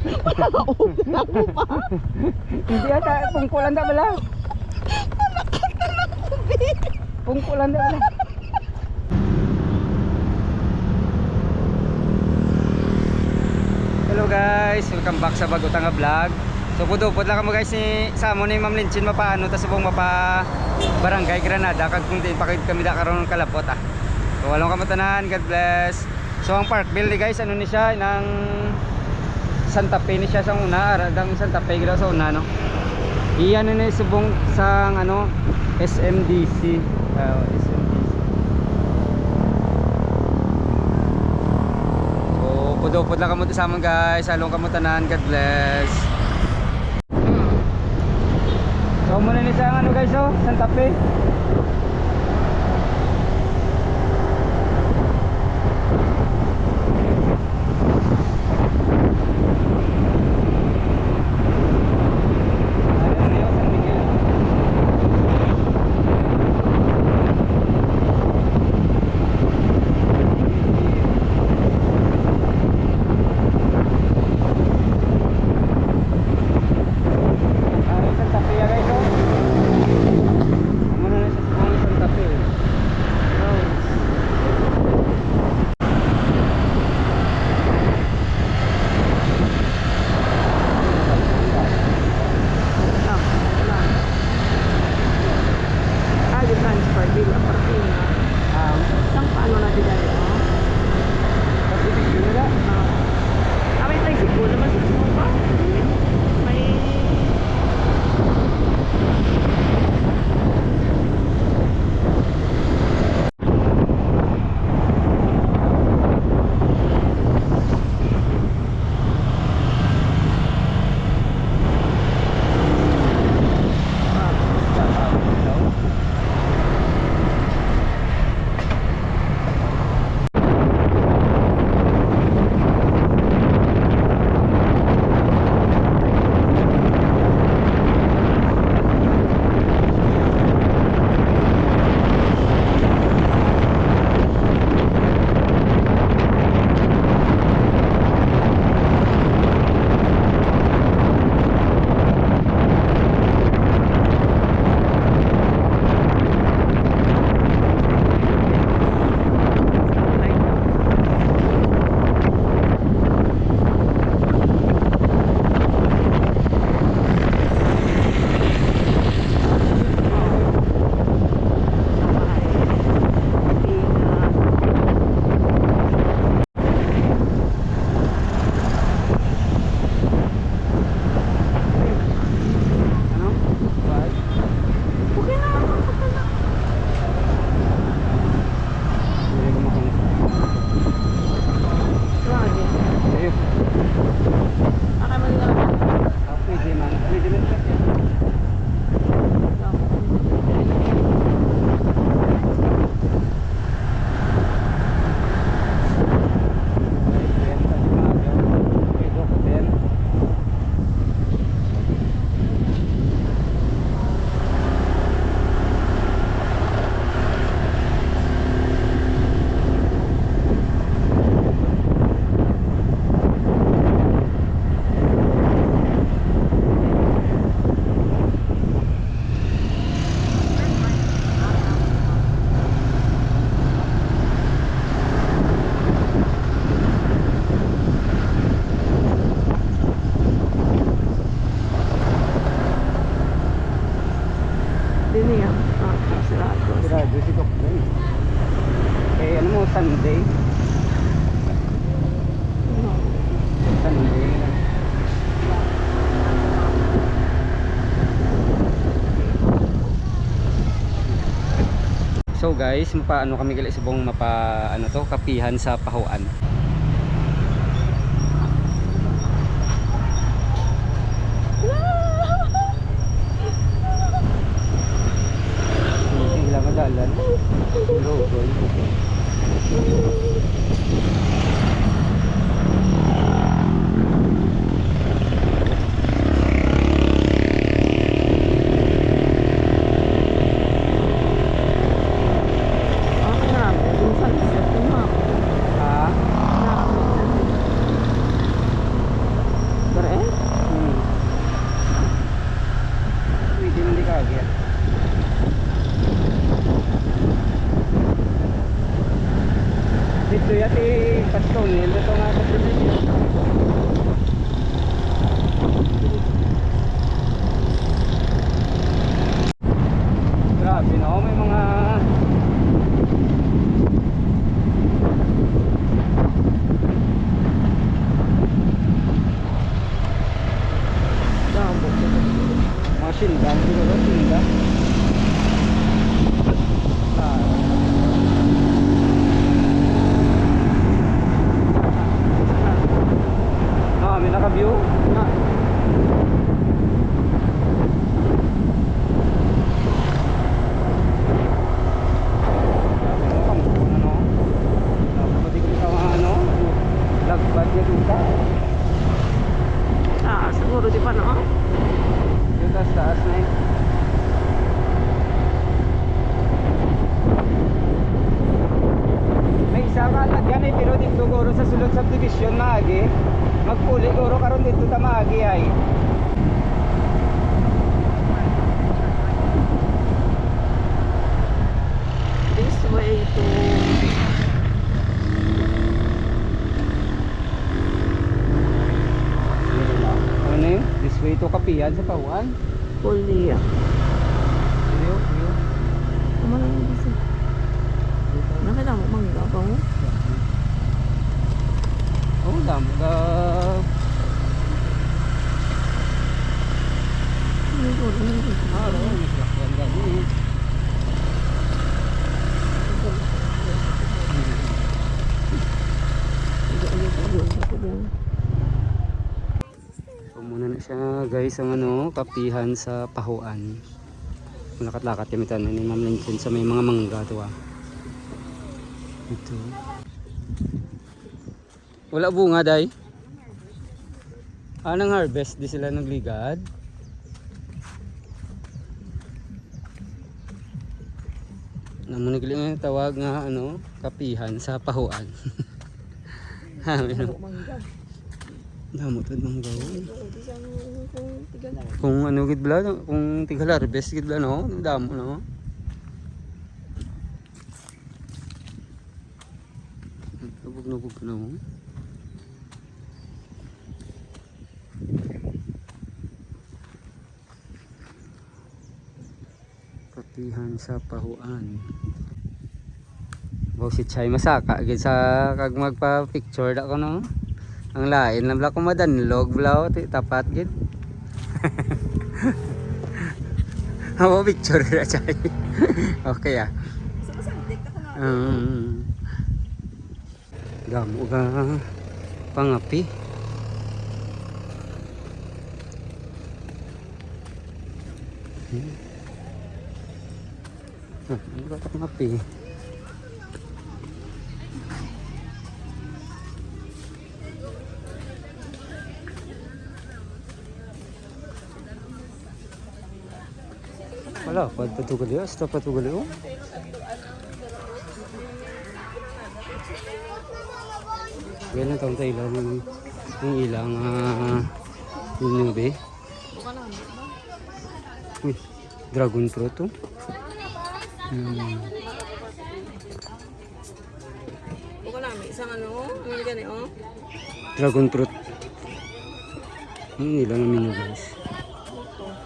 Ulang mo pa. Hindi ata, pungkulan na bala. Pungkulan na bala. Hello guys, welcome back sa Bagutang Vlog. So pudupod lang kamo guys ni Samo ni Ma'am Linchin mapaano ta subong mapa Barangay Granada kag kung din pakit kami da karon kalapot ah. So walong kamatanan, God bless. So ang park bill ni guys ano ni siya nang Santa Fe ni siya sa una, aradang Santa Fe gila sa una no. Iyan na ni subong sang ano SMDC. SMDC. So pudupod lang kamo sa amon guys, halong kamatanan, God bless. So muna ni sa ano guys oh, Santa Fe. Sunday. Sunday lang. So guys, mapaano kami gali subong mapa ano to, kapihan sa Pahuan. Hindi lang madalan. Road. view na. Ah, siguro di pa no? Yung taas na eh. May isa ka lagyan eh, pero dito goro sa sulod subdivision maagi. Magpuli goro karon dito ta maagi ay. This way to Ano yun? This way to Kapihan sa Pahuan. Pulia. View. Kumana yung bisa. Nakita mo mangga pa mo? Oh, dami ka. Ah, oo, may sakyan ka din eh. So muna na siya guys ang ano, Kapihan sa Pahuan. Lakat-lakat kami tayo ni Ma'am Lincoln sa may mga mangga to ah. Ito. Wala bunga day. Anong harvest di sila nagligad? Namunigli nga yung tawag nga ano, Kapihan sa Pahuan. Ha, ano? Mangga. Damo tad mangga. Di siya kung tigalan. Kung ano gid bla, kung tigala harvest gid bla no, damo no. Nubog na mo. Kapihan sa Pahuan. Baw si Chay masaka gid sa kag magpa-picture da ko no. Ang lain lang bla ko madanlog bla tapat gid. Hawa picture da Chay. Okay ah. Sumasandik ka na. Damo ka pangapi. Ano ka pangapi? Wala, patugali. Hasta patugali oh. Ganun taong tayo lang yung ilang nube. Uy, dragon fruit to. Buka namin isang ano, may gani oh. Dragon fruit. Yung ilang menu guys.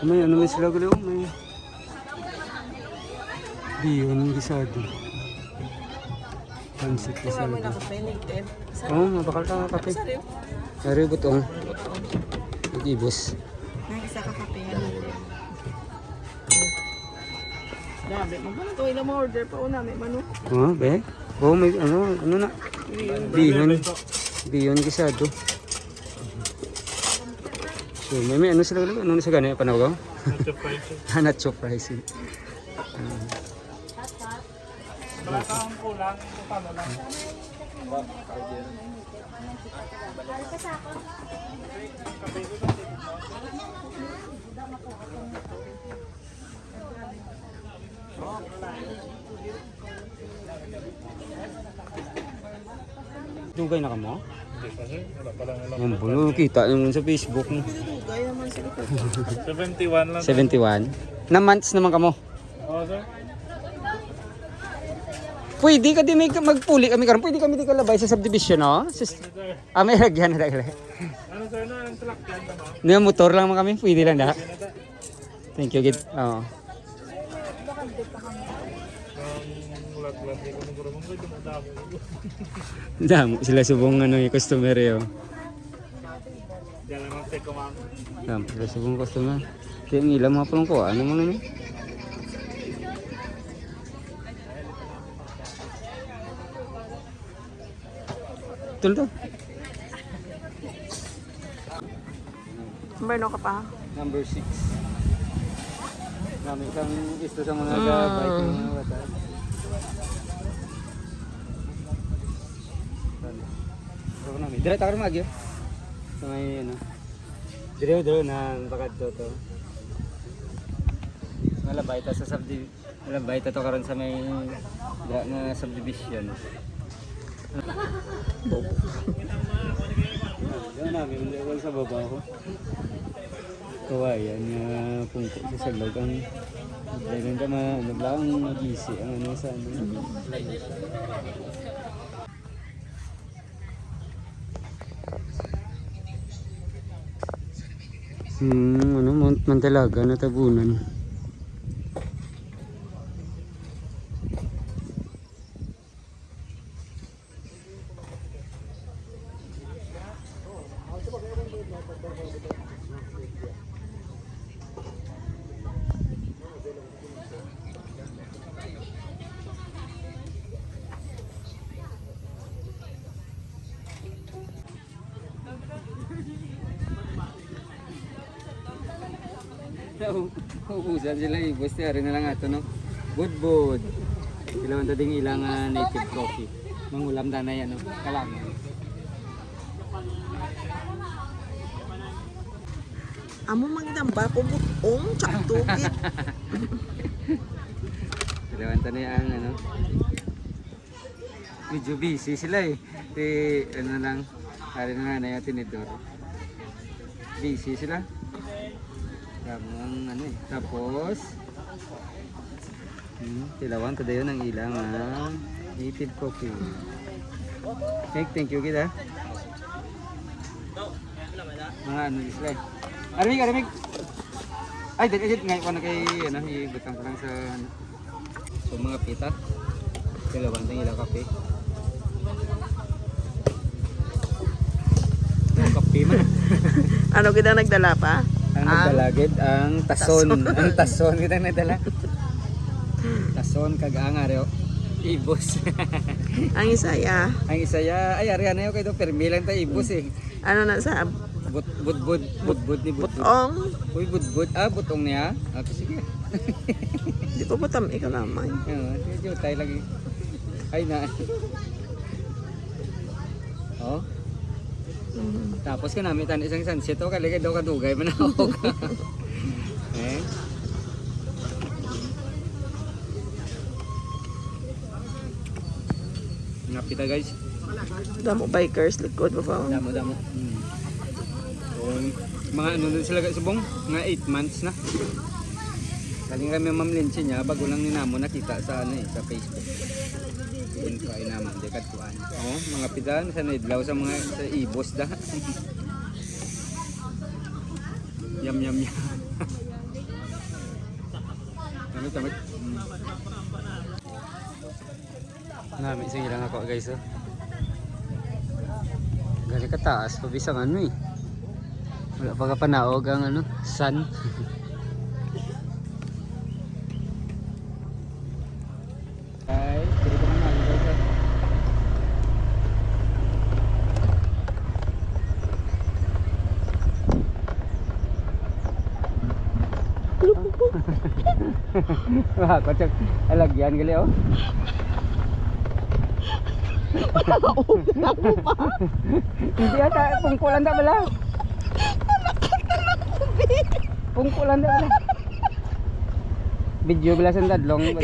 May ano may sila gali oh, may biyon gisado. Pansit Tingnan gisado. mo na kape native. Oo, mabakal ka kape. Sariw. Nari butong. Ibos. Nang isa ka kape nga native. Grabe, magkano to ilang order pa una may manu. Oh, be. Oh, may ano na. Biyon gisado. So, may ano sila gali? Ano na sa gani panaw ko? Nacho pricing. Nacho pricing. Wala kang kulang, paano lang? Dugay na ka mo? Hindi kasi, wala pa lang alam. Ang bulo, kita naman sa Facebook mo. Dugay naman sila. 71 lang. 71. Na months naman ka mo. Oo, sir. Pwede ka di may magpuli kami karon. Pwede kami di kalabay sa subdivision, no? May lagyan na dagla. Ano, sir, na ang salakyan ka ba? May motor lang man kami, pwede lang da. Thank you, gid. Oo. Ang ulat-ulat, hindi ko naguro mong pwede madami. Damo sila subong ano yung customer yo. Diyan lang ang take ko, ma'am. Damo sila subong customer. Kaya ng ilang mga pulong ko, ano mo na ni? Tul to. Number no ka pa? Number 6. Namin isang isto sa mga sa bike ng mga bata. Ako namin. Dire takar magyo. Sa may ano. Dire nang bakad to. Malabay ta sa malabay ta to karon sa may nga subdivision. Diyan namin level sa baba ko. Kawayan nga pungko sa salog ang dahil ka naglaang mag-isi ang ano sa ano. Ano Mount Mantalaga na tabunan. Ubusan sila ibos niya rin na lang ato no. Budbud. Sila man ding ilang native coffee. Mangulam na na yan no. Kalang. Amo magdamba po butong tsak tugit. Sila man na yan ano. Medyo busy sila eh. Ano lang. Hari na nga na yung tinidor. Busy sila. Ang ano eh. Tapos tilawang tada yun ang ilang native coffee. Thank you kita. Mga ano sila eh. Aramig. Ay, dito ngayon ko na kay ano, ibutang ko lang sa ano. So mga pita. Tilawang tang ilang kape. Kape man. Ano kita nagdala pa? Ang nagdalagid ang tason. Ang tason kita nagdala. Tason kag ang areo. Ibos. Ang isaya. Ang isaya ay ari na yo kay do permi lang ta ibos eh. Ano na sa Budbud ni budbud. butong? Uy budbud butong niya. Okay sige. Di ko butam ikaw naman. Medyo tayo lagi. Ay na. Oh. Tapos ka namin tan isang sunset o kaligay daw kadugay man ako. Eh. Ngapita guys. Damo bikers likod ba ba? Damo. So, mga ano na sila subong, mga 8 months na. Kaling kami Ma'am Lindsay niya, bago lang ni namo nakita sa ano eh, sa Facebook. Yun pa inaman, di katuan. Oh, mga pidan sa nidlaw sa mga sa ibos da. Yum. Tamit. Nami sige lang ako guys oh. Gali ka taas, pabisang ano eh. Wala pa ka panaog ang ano, sun. Ay, dito ka naman guys. Wah, kocok alagyan gali oh. Hindi ata pungkulan da bala. Pungkulan da bala. Video bala sa dadlong.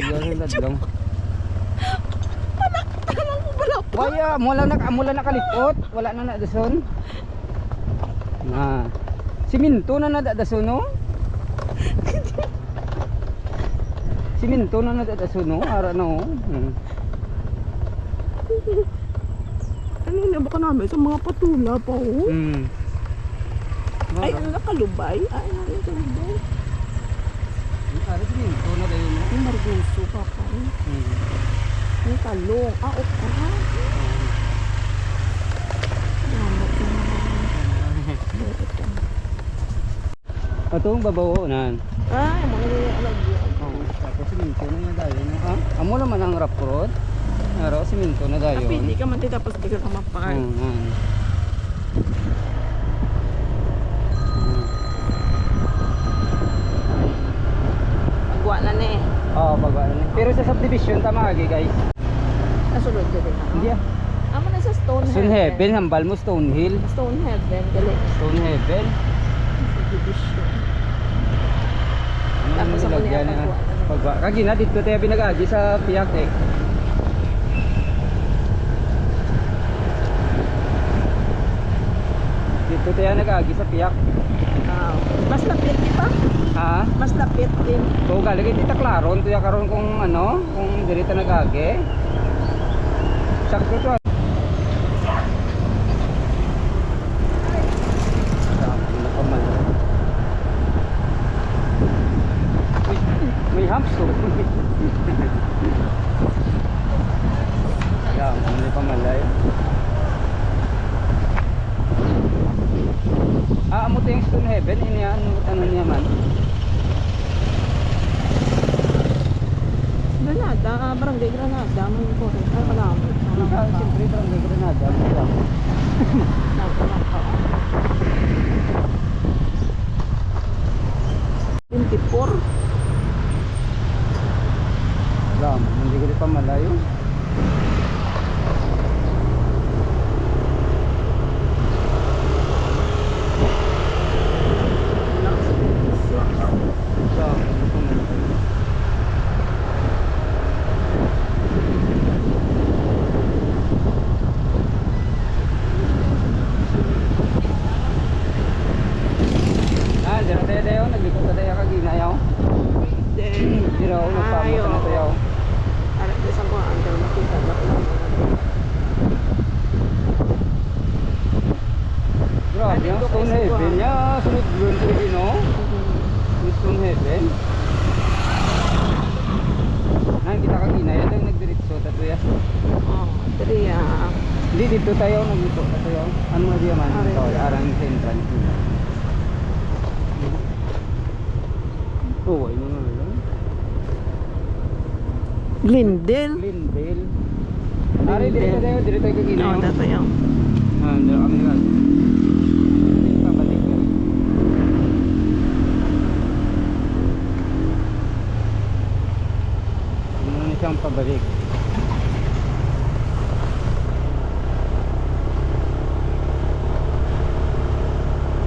Waya, mula na kalipot, wala na nadason. Na. Siminto na nadadason no. Siminto na nadadason no, ara no. Ano na baka namin sa mga patula pa oh. Ay, ano nakalubay? Ay, ano nakalubay? Ara siminto na dayon no. Yung marguso pa pa. Yung talong. Okay. Atong babaw nan. Ay, mga nalagyan. Oh, tapos siminto na nga dayon no. Ha? Amo naman ang rough road. Araw siminto na dayon. Tapi hindi ka man tapos di ka mapakay. Pero sa subdivision tama agi guys. Nasulod ka din. Hindi ah. Amo na sa Stone Stone Heaven, hambal mo Stone Hill. Stone Heaven, gali. Stone Heaven. Subdivision. Ano Tapos ako niya nilagyan na pagkuha. kagi na dito tayo binagagi sa piyak eh. Dito tayo nagagi sa piyak. Mas lapit di ba? Ha? Mas lapit din. So galing iti taklaron tuya karon kung ano, kung diri ta nagagi. Sakto to. May hamster. Ya, may pamalay. Amo to yung Stone Heaven, ini ano niya man. Granada, Barangay Granada, may ko rin. Ay, malamit. Siyempre, Barangay Granada. Nagpanaka. 24. Lam, hindi ko rin pa malayo. Dira tayo dayo, naglikot na tayo kaginayaw. Then, Dira ako, nagpamot na tayo. alam ko sa mga ang makita ba lang. Grabe, ang Stone Heaven niya, sunod yun ko rin, no? Yung Stone Heaven. Kita kaginaya, tayo nagdiretso, tato ya. Oh, Tria. Hindi, dito tayo, nagliko na tayo. Ano nga diya man? Aray. Ito, arang sa entrance. Oh, ay mga lang. Glendale. Glendale. Ari, dito tayo, dito tayo kaginaya. Oo, dato yun. Dito kami nga. Pabalik ka. Ano na siyang pabalik.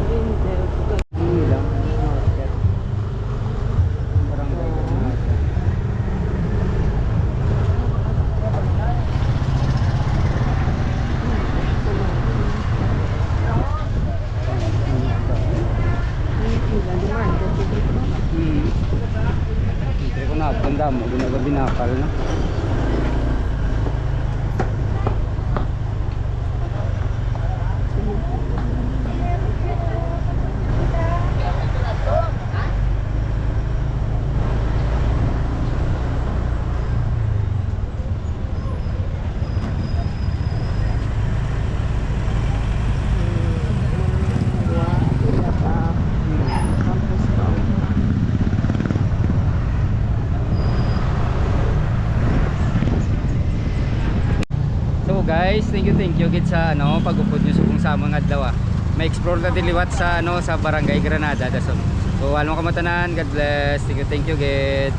Glendale. Hindi lang. Market. Barangay Granada. Siyempre ko na, tanda mo, binakal na. So guys, thank you gid sa ano pagupod niyo sa kung sa mga adlaw. May explore na diliwat sa ano sa Barangay Granada dason. So walong kamatanan, God bless. Thank you gid.